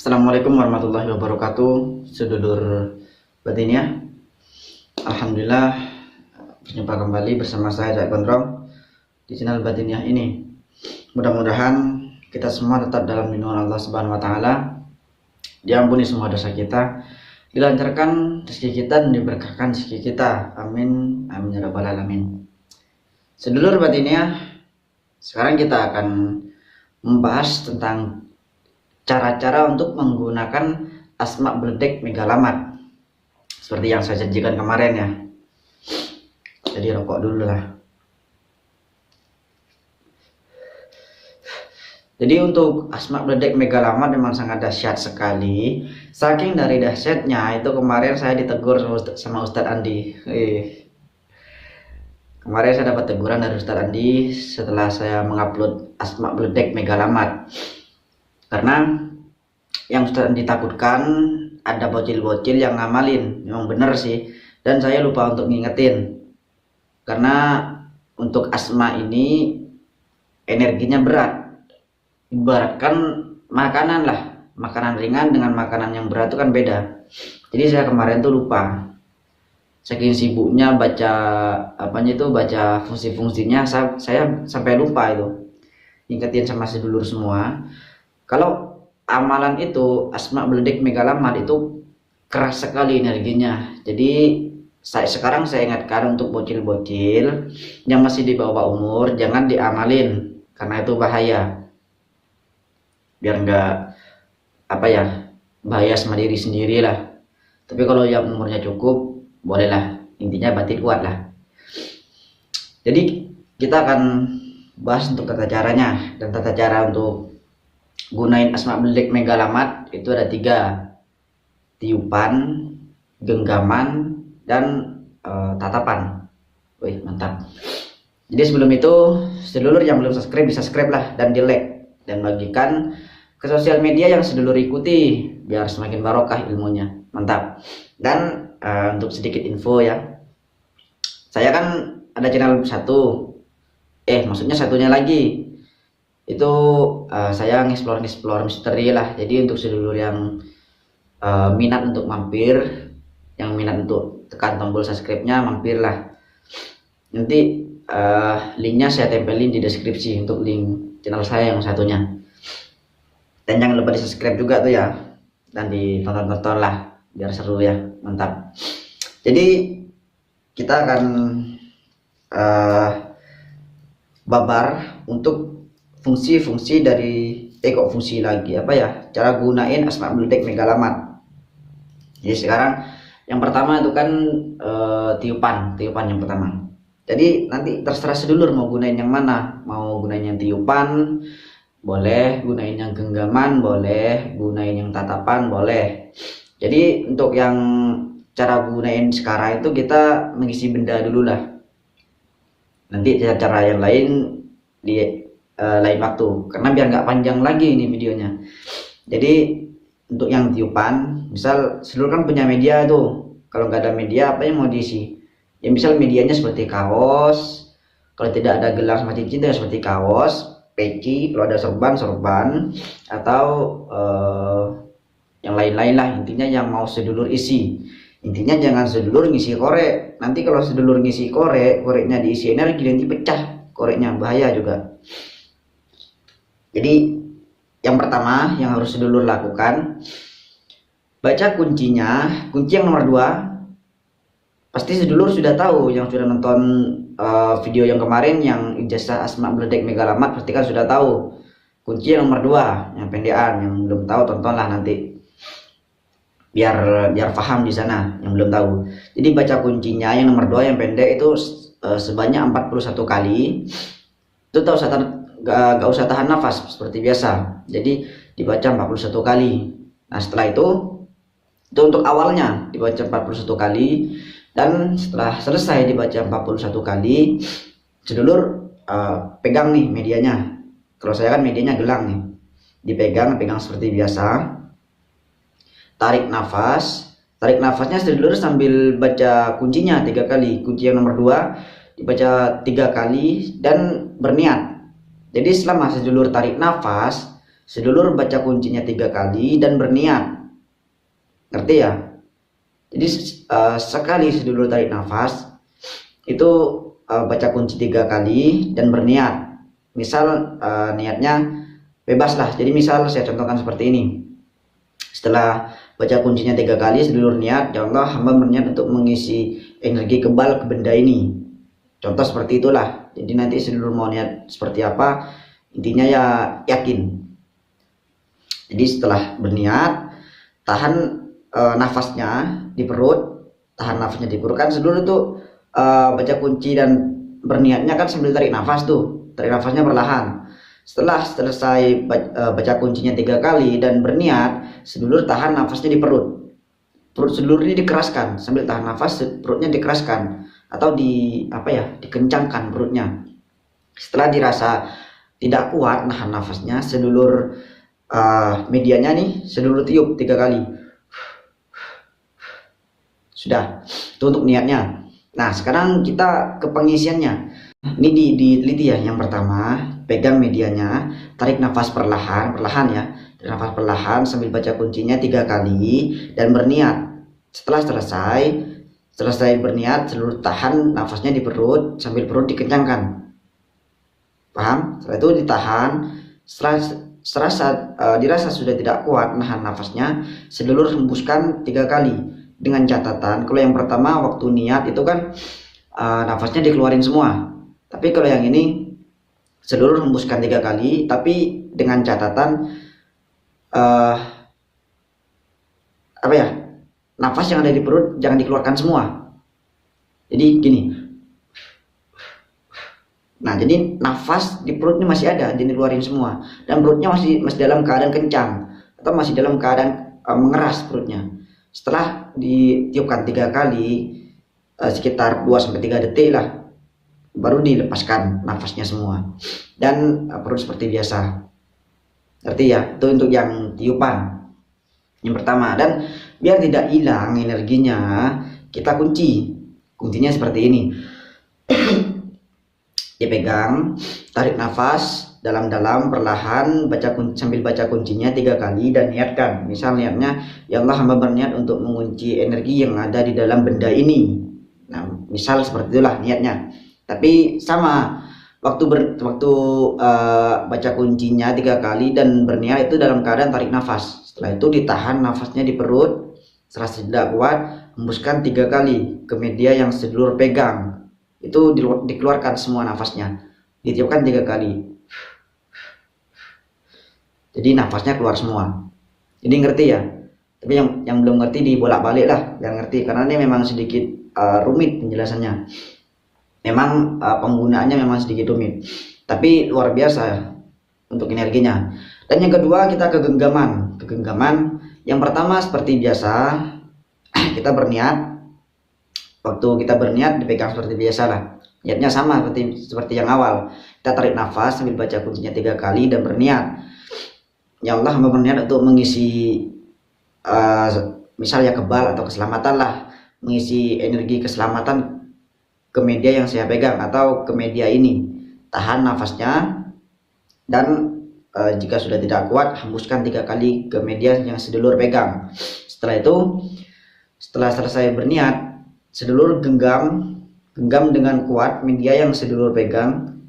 Assalamualaikum warahmatullahi wabarakatuh, sedulur Batiniah. Alhamdulillah berjumpa kembali bersama saya Cak Gondrong di channel Batiniah ini. Mudah-mudahan kita semua tetap dalam lindungan Allah Subhanahu wa taala. Diampuni semua dosa kita, dilancarkan rezeki kita dan diberkahkan rezeki kita. Amin amin ya rabbal alamin. Sedulur Batiniah, sekarang kita akan membahas tentang cara-cara untuk menggunakan asma beledek megalamat seperti yang saya janjikan kemarin ya. Jadi rokok dulu lah. Jadi untuk asma beledek megalamat memang sangat dahsyat sekali. Saking dari dahsyatnya itu kemarin saya ditegur sama Ustadz Andi. Kemarin saya dapat teguran dari Ustadz Andi setelah saya mengupload asma beledek megalamat. Karena yang sudah ditakutkan ada bocil-bocil yang ngamalin, memang benar sih, dan saya lupa untuk ngingetin. Karena untuk asma ini energinya berat, ibaratkan makanan lah, makanan ringan dengan makanan yang berat itu kan beda. Jadi saya kemarin tuh lupa, saking sibuknya baca baca fungsi-fungsinya, saya sampai lupa itu ngingetin sama sedulur semua. Kalau amalan itu asma beledek megalamat itu keras sekali energinya. Jadi sekarang saya ingatkan untuk bocil-bocil yang masih di bawah umur jangan diamalin karena itu bahaya. Biar enggak bahaya sama diri sendiri lah. Tapi kalau yang umurnya cukup bolehlah, intinya batin kuat lah. Jadi kita akan bahas untuk tata caranya, dan tata cara untuk gunain asma beledek megalamat itu ada 3: tiupan, genggaman, dan tatapan. Wih, mantap. Jadi sebelum itu sedulur yang belum subscribe bisa subscribe lah dan di like dan bagikan ke sosial media yang sedulur ikuti biar semakin barokah ilmunya. Mantap. Dan untuk sedikit info ya, saya kan ada channel maksudnya satunya lagi itu saya nge-explore misteri lah. Jadi untuk sedulur yang minat untuk mampir, yang minat untuk tekan tombol subscribe-nya, mampir lah. Nanti linknya saya tempelin di deskripsi untuk link channel saya yang satunya. Dan jangan lupa di subscribe juga tuh ya, dan ditonton-tonton lah biar seru ya. Mantap. Jadi kita akan babar untuk fungsi-fungsi dari fungsi lagi cara gunain asma beledek megalamat. Jadi sekarang yang pertama itu kan tiupan yang pertama. Jadi nanti terserah sedulur mau gunain yang mana, mau gunain yang tiupan boleh, gunain yang genggaman boleh, gunain yang tatapan boleh. Jadi untuk yang cara gunain sekarang itu kita mengisi benda dulu lah, nanti cara yang lain di lain waktu, karena biar nggak panjang lagi ini videonya. Jadi untuk yang tiupan, misal sedulur kan punya media tuh, kalau nggak ada media apa yang mau diisi ya, misal medianya seperti kaos, kalau tidak ada gelang sama cincin ya seperti kaos, peci, kalau ada sorban, atau yang lain-lain lah. Intinya yang mau sedulur isi, intinya jangan sedulur ngisi korek. Nanti kalau sedulur ngisi koreknya diisi energi, nanti pecah koreknya, bahaya juga. Jadi yang pertama yang harus sedulur lakukan, baca kuncinya. Kunci yang nomor 2 pasti sedulur sudah tahu, yang sudah nonton video yang kemarin yang ijazah asma beledek megalamat pasti kan sudah tahu kunci yang nomor 2 yang pendekan. Yang belum tahu tontonlah nanti biar paham di sana yang belum tahu. Jadi baca kuncinya yang nomor 2 yang pendek itu sebanyak 41 kali. Itu gak usah tahan nafas seperti biasa, jadi dibaca 41 kali. Nah setelah itu untuk awalnya dibaca 41 kali, dan setelah selesai dibaca 41 kali sedulur pegang nih medianya. Kalau saya kan medianya gelang nih, dipegang seperti biasa, tarik nafasnya sedulur sambil baca kuncinya 3 kali. Kunci yang nomor 2 dibaca 3 kali dan berniat. Jadi selama sedulur tarik nafas, sedulur baca kuncinya 3 kali dan berniat. Ngerti ya? Jadi sekali sedulur tarik nafas itu baca kunci 3 kali dan berniat. Misal niatnya bebas lah. Jadi misal saya contohkan seperti ini. Setelah baca kuncinya 3 kali, sedulur niat, ya Allah, hamba berniat untuk mengisi energi kebal ke benda ini. Contoh seperti itulah. Jadi nanti sedulur mau niat seperti apa, intinya ya yakin. Jadi setelah berniat, tahan nafasnya di perut, kan sedulur itu baca kunci dan berniatnya kan sambil tarik nafas tuh, tarik nafasnya perlahan. Setelah selesai baca kuncinya 3 kali dan berniat, sedulur tahan nafasnya di perut. Perut sedulur ini dikeraskan, sambil tahan nafas perutnya dikeraskan atau dikencangkan perutnya. Setelah dirasa tidak kuat nahan nafasnya, sedulur medianya nih sedulur tiup 3 kali. Sudah, itu untuk niatnya. Nah, sekarang kita ke pengisiannya. Ini diteliti ya. Yang pertama, pegang medianya, tarik nafas perlahan ya. Tarik nafas perlahan sambil baca kuncinya 3 kali dan berniat. Setelah selesai berniat, seluruh tahan nafasnya di perut sambil perut dikencangkan. Paham? Setelah itu ditahan. Dirasa sudah tidak kuat nahan nafasnya, sedulur hembuskan 3 kali. Dengan catatan, kalau yang pertama waktu niat itu kan nafasnya dikeluarin semua. Tapi kalau yang ini sedulur hembuskan 3 kali, tapi dengan catatan nafas yang ada di perut jangan dikeluarkan semua. Jadi gini. Nah, jadi nafas di perut ini masih ada, dikeluarin semua, dan perutnya masih dalam keadaan kencang atau masih dalam keadaan mengeras perutnya. Setelah ditiupkan 3 kali sekitar 2-3 detik lah, baru dilepaskan nafasnya semua dan perut seperti biasa. Ngerti ya? Itu untuk yang tiupan yang pertama. Dan biar tidak hilang energinya, kita kuncinya seperti ini. Dipegang, tarik nafas dalam-dalam perlahan, sambil baca kuncinya 3 kali dan niatkan. Misal niatnya, ya Allah, hamba berniat untuk mengunci energi yang ada di dalam benda ini. Nah, misal seperti itulah niatnya. Tapi sama, waktu baca kuncinya 3 kali dan berniat itu dalam keadaan tarik nafas. Setelah itu ditahan nafasnya di perut. Setelah tidak kuat, hembuskan 3 kali ke media yang sedulur pegang. Itu dikeluarkan semua nafasnya, ditiupkan 3 kali. Jadi nafasnya keluar semua. Jadi ngerti ya? Tapi yang belum ngerti dibolak-balik lah, yang ngerti, karena ini memang sedikit rumit penjelasannya. Memang penggunaannya memang sedikit rumit, tapi luar biasa untuk energinya. Dan yang kedua, kita ke genggaman. Yang pertama seperti biasa, kita berniat. Waktu kita berniat dipegang seperti biasa lah. Niatnya sama seperti yang awal. Kita tarik nafas sambil baca kuncinya 3 kali dan berniat. Ya Allah, hamba berniat untuk mengisi misalnya kebal atau keselamatan lah, mengisi energi keselamatan ke media yang saya pegang atau ke media ini. Tahan nafasnya dan jika sudah tidak kuat, hembuskan 3 kali ke media yang sedulur pegang. Setelah selesai berniat, sedulur genggam dengan kuat media yang sedulur pegang.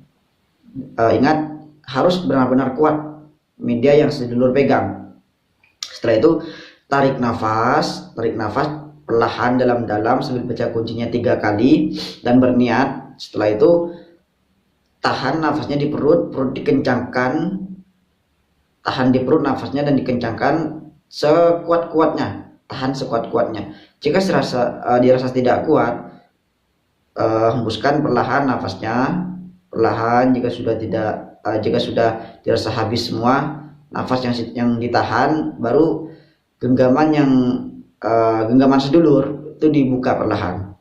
Ingat, harus benar-benar kuat media yang sedulur pegang. Setelah itu tarik nafas perlahan dalam-dalam sambil baca kuncinya 3 kali dan berniat. Setelah itu tahan nafasnya di perut dikencangkan, tahan di perut nafasnya dan dikencangkan sekuat-kuatnya, tahan sekuat-kuatnya. Jika dirasa tidak kuat, hembuskan perlahan nafasnya, perlahan. Jika sudah dirasa habis semua nafas yang ditahan, baru genggaman sedulur itu dibuka perlahan.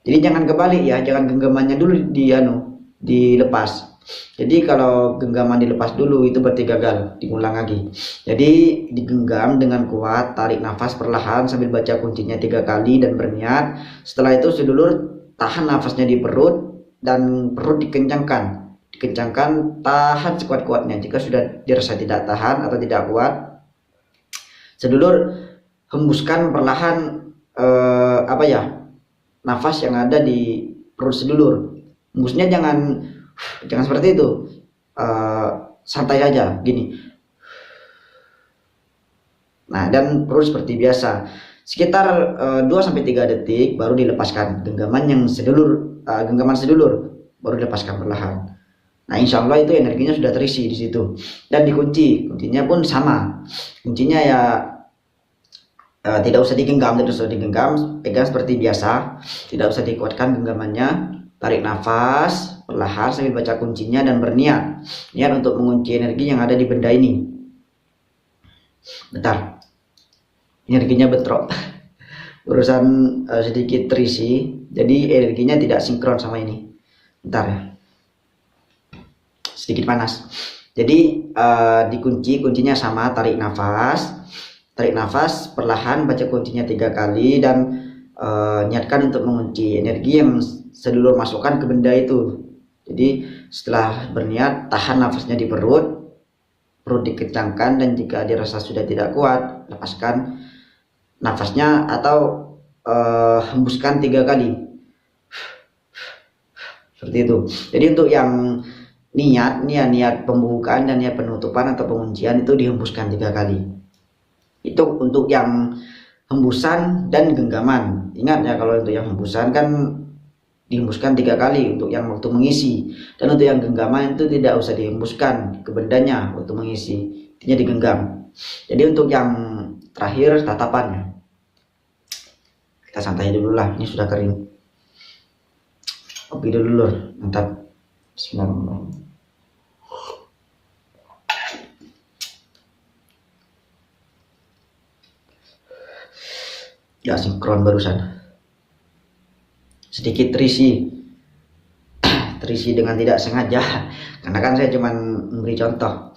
Jadi jangan kebalik ya, jangan genggamannya dulu dilepas. Jadi kalau genggaman dilepas dulu itu berarti gagal, diulang lagi. Jadi digenggam dengan kuat, tarik nafas perlahan sambil baca kuncinya 3 kali dan berniat. Setelah itu sedulur tahan nafasnya di perut dan perut dikencangkan dikencangkan, tahan sekuat-kuatnya. Jika sudah dirasa tidak tahan atau tidak kuat, sedulur hembuskan perlahan nafas yang ada di perut sedulur. Hembusnya jangan seperti itu, santai aja gini. Nah, dan perut seperti biasa sekitar 2-3 detik baru dilepaskan genggaman sedulur, baru dilepaskan perlahan. Nah, insya Allah itu energinya sudah terisi di situ. Dan kuncinya pun sama. Kuncinya ya tidak usah digenggam, pegang seperti biasa, tidak usah dikuatkan genggamannya. Tarik nafas perlahan sambil baca kuncinya dan berniat untuk mengunci energi yang ada di benda ini. Bentar, energinya bentrok. Urusan sedikit terisi, jadi energinya tidak sinkron sama ini. Bentar ya, sedikit panas. Jadi kuncinya sama. Tarik nafas perlahan, baca kuncinya 3 kali dan niatkan untuk mengunci energi yang sedulur masukkan ke benda itu. Jadi setelah berniat, tahan nafasnya di perut dikencangkan, dan jika dirasa sudah tidak kuat, lepaskan nafasnya atau hembuskan 3 kali seperti itu. Jadi untuk yang niat pembukaan dan niat penutupan atau penguncian itu dihembuskan 3 kali. Itu untuk yang hembusan dan genggaman. Ingat ya, kalau untuk yang hembusan kan dihembuskan 3 kali untuk yang waktu mengisi, dan untuk yang genggaman itu tidak usah dihembuskan ke bendanya waktu mengisi, intinya digenggam. Jadi untuk yang terakhir tatapannya, kita santai dulu lah, ini sudah kering. Kopi dulu, mantap. Bismillahirrahmanirrahim. Ya, sinkron barusan. Sedikit terisi dengan tidak sengaja, karena kan saya cuma memberi contoh,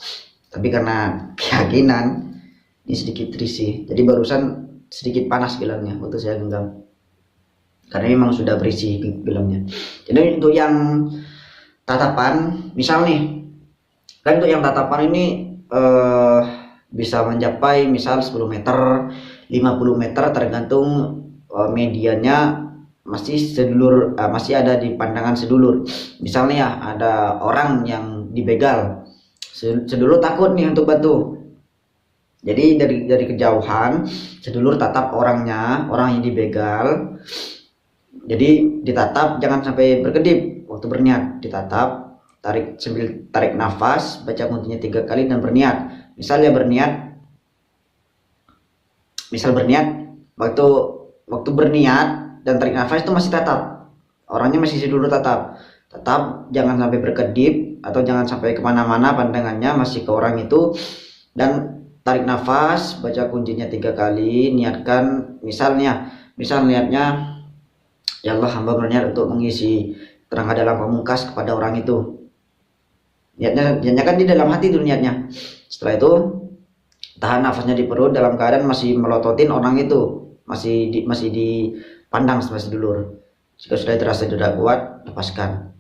tapi karena keyakinan ini sedikit terisi. Jadi barusan sedikit panas gelangnya waktu saya genggam, karena memang sudah berisi gelangnya. Jadi untuk yang tatapan, misal nih kan, untuk yang tatapan ini bisa mencapai misal 10 meter, 50 meter, tergantung medianya masih ada di pandangan sedulur. Misalnya ya, ada orang yang dibegal, sedulur takut nih untuk bantu. Jadi dari kejauhan sedulur tatap orang yang dibegal. Jadi ditatap, jangan sampai berkedip waktu berniat. Ditatap, sambil tarik nafas, baca kuncinya 3 kali dan berniat. Misal berniat waktu berniat dan tarik nafas itu masih tatap, orangnya masih sedulur tatap, jangan sampai berkedip atau jangan sampai kemana-mana pandangannya, masih ke orang itu. Dan tarik nafas, baca kuncinya 3 kali, niatkan, misal niatnya, ya Allah, hamba berniat untuk mengisi tenaga dalam pamungkas kepada orang itu. Niatnya kan di dalam hati itu niatnya. Setelah itu tahan nafasnya di perut dalam keadaan masih melototin orang itu, masih dipandang sama sedulur. Jika sudah terasa tidak kuat, lepaskan.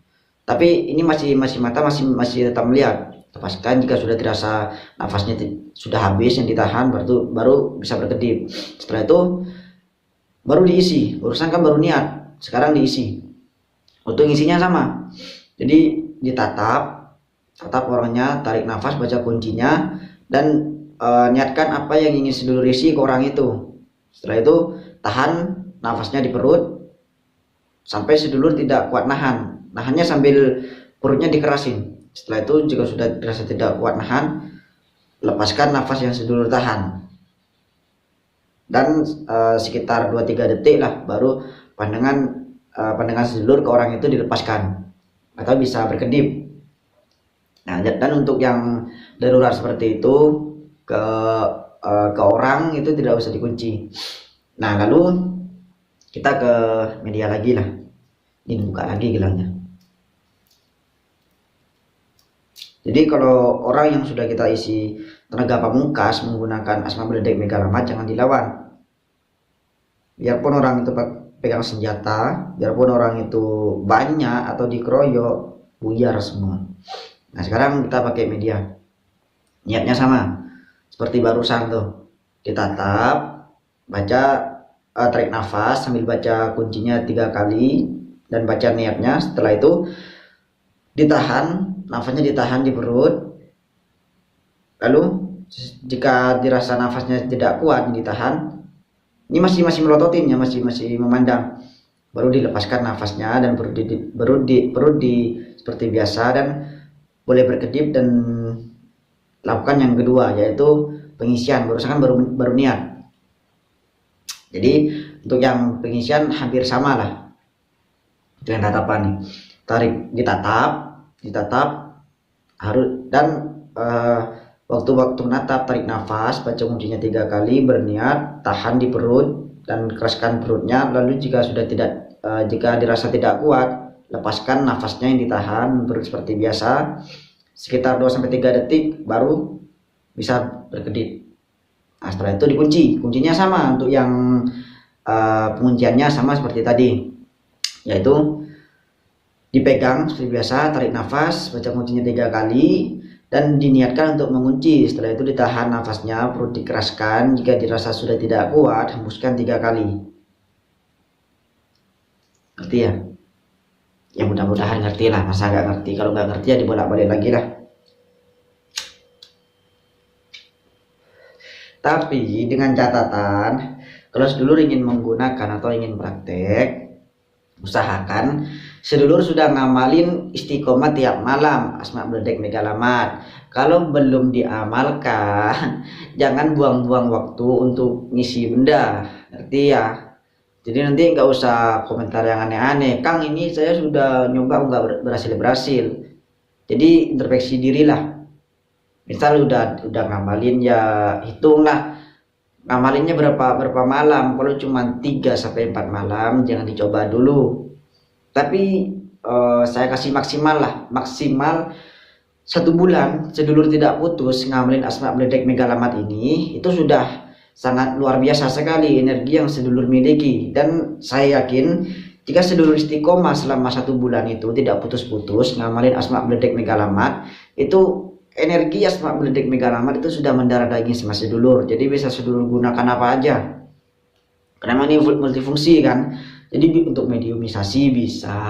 Tapi ini masih mata masih tetap melihat, lepaskan. Jika sudah terasa nafasnya sudah habis yang ditahan, baru bisa berkedip. Setelah itu baru diisi. Urusan kan baru niat, sekarang diisi. Untuk isinya sama. Jadi ditatap orangnya, tarik nafas, baca kuncinya, dan niatkan apa yang ingin sedulur isi ke orang itu. Setelah itu tahan nafasnya di perut sampai sedulur tidak kuat nahannya sambil perutnya dikerasin. Setelah itu jika sudah dirasa tidak kuat nahan, lepaskan nafas yang sedulur tahan, dan sekitar 2-3 detik lah baru pandangan sedulur ke orang itu dilepaskan atau bisa berkedip. Nah, dan untuk yang darurat seperti itu ke orang itu tidak usah dikunci. Nah, lalu kita ke media lagi lah. Ini buka lagi gelangnya. Jadi kalau orang yang sudah kita isi tenaga pamungkas menggunakan Asma Beledek Megalamat, jangan dilawan. Biarpun orang itu pegang senjata, biarpun orang itu banyak atau dikeroyok, buyar semua. Nah sekarang kita pakai media, niatnya sama seperti barusan tuh, ditatap, baca, tarik nafas sambil baca kuncinya 3 kali dan baca niatnya. Setelah itu ditahan, nafasnya ditahan di perut. Lalu jika dirasa nafasnya tidak kuat ditahan, ini masih melototin ya, masih memandang, baru dilepaskan nafasnya dan perut di seperti biasa dan boleh berkedip. Dan lakukan yang kedua yaitu pengisian. Barusan kan baru niat, jadi untuk yang pengisian hampir sama lah dengan tatapan nih. Tarik, ditatap harus, dan waktu-waktu menatap tarik nafas, baca kuncinya 3 kali, berniat, tahan di perut dan keraskan perutnya. Lalu jika dirasa tidak kuat, lepaskan nafasnya yang ditahan, perut seperti biasa sekitar 2-3 detik baru bisa berkedip. Nah setelah itu dikunci, kuncinya sama untuk yang pengunciannya sama seperti tadi, yaitu dipegang seperti biasa, tarik nafas, baca kuncinya 3 kali dan diniatkan untuk mengunci. Setelah itu ditahan nafasnya, perut dikeraskan, jika dirasa sudah tidak kuat hembuskan 3 kali. Ngerti ya? Ya mudah-mudahan ngerti lah, masa nggak ngerti? Kalau nggak ngerti ya dibolak-balik lagi lah. Tapi dengan catatan, kalau sedulur ingin menggunakan atau ingin praktek, usahakan sedulur sudah ngamalin istiqomah tiap malam Asma Bledek Megalamat. Kalau belum diamalkan, jangan buang-buang waktu untuk ngisi benda, ngerti ya? Jadi nanti nggak usah komentar yang aneh-aneh, Kang ini saya sudah nyoba nggak berhasil. Jadi introspeksi diri lah. Misal udah ngamalin, ya hitunglah ngamalinnya berapa malam. Kalau cuma 3-4 malam jangan dicoba dulu. Tapi saya kasih maksimal 1 bulan sedulur tidak putus ngamalin Asma Bledek Megalamat ini, itu sudah sangat luar biasa sekali energi yang sedulur miliki. Dan saya yakin jika sedulur istiqomah selama 1 bulan itu tidak putus-putus ngamalin Asma Bledek Megalamat, itu energi Asma Bledek Megalamat itu sudah mendarah daging sama sedulur. Jadi bisa sedulur gunakan apa aja, karena ini multifungsi kan. Jadi untuk mediumisasi bisa,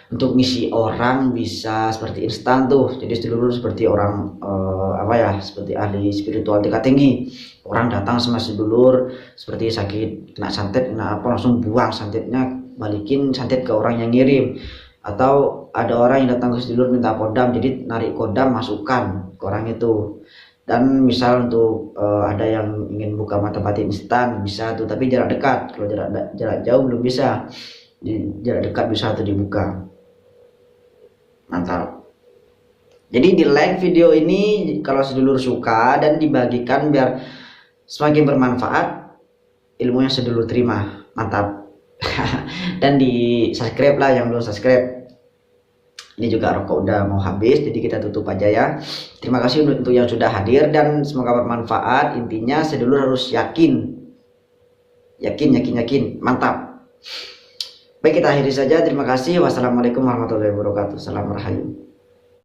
untuk ngisi orang bisa, seperti instan tuh. Jadi sedulur seperti orang seperti ahli spiritual tingkat tinggi. Orang datang sama sedulur seperti sakit, kena santet, kena apa, langsung buang santetnya, balikin santet ke orang yang ngirim. Atau ada orang yang datang ke sedulur minta kodam, jadi narik kodam masukkan ke orang itu. Dan misal untuk ada yang ingin buka mata batin instan bisa tuh, tapi jarak dekat. Kalau jarak jauh belum bisa, jarak dekat bisa tuh dibuka. Mantap. Jadi di like video ini kalau sedulur suka, dan dibagikan biar semakin bermanfaat ilmu yang sedulur terima. Mantap. Dan di subscribe lah yang belum subscribe. Ini juga rokok udah mau habis, jadi kita tutup aja ya. Terima kasih untuk yang sudah hadir dan semoga bermanfaat. Intinya sedulur harus yakin. Mantap. Baik, kita akhiri saja. Terima kasih. Wassalamualaikum warahmatullahi wabarakatuh. Salam rahayu.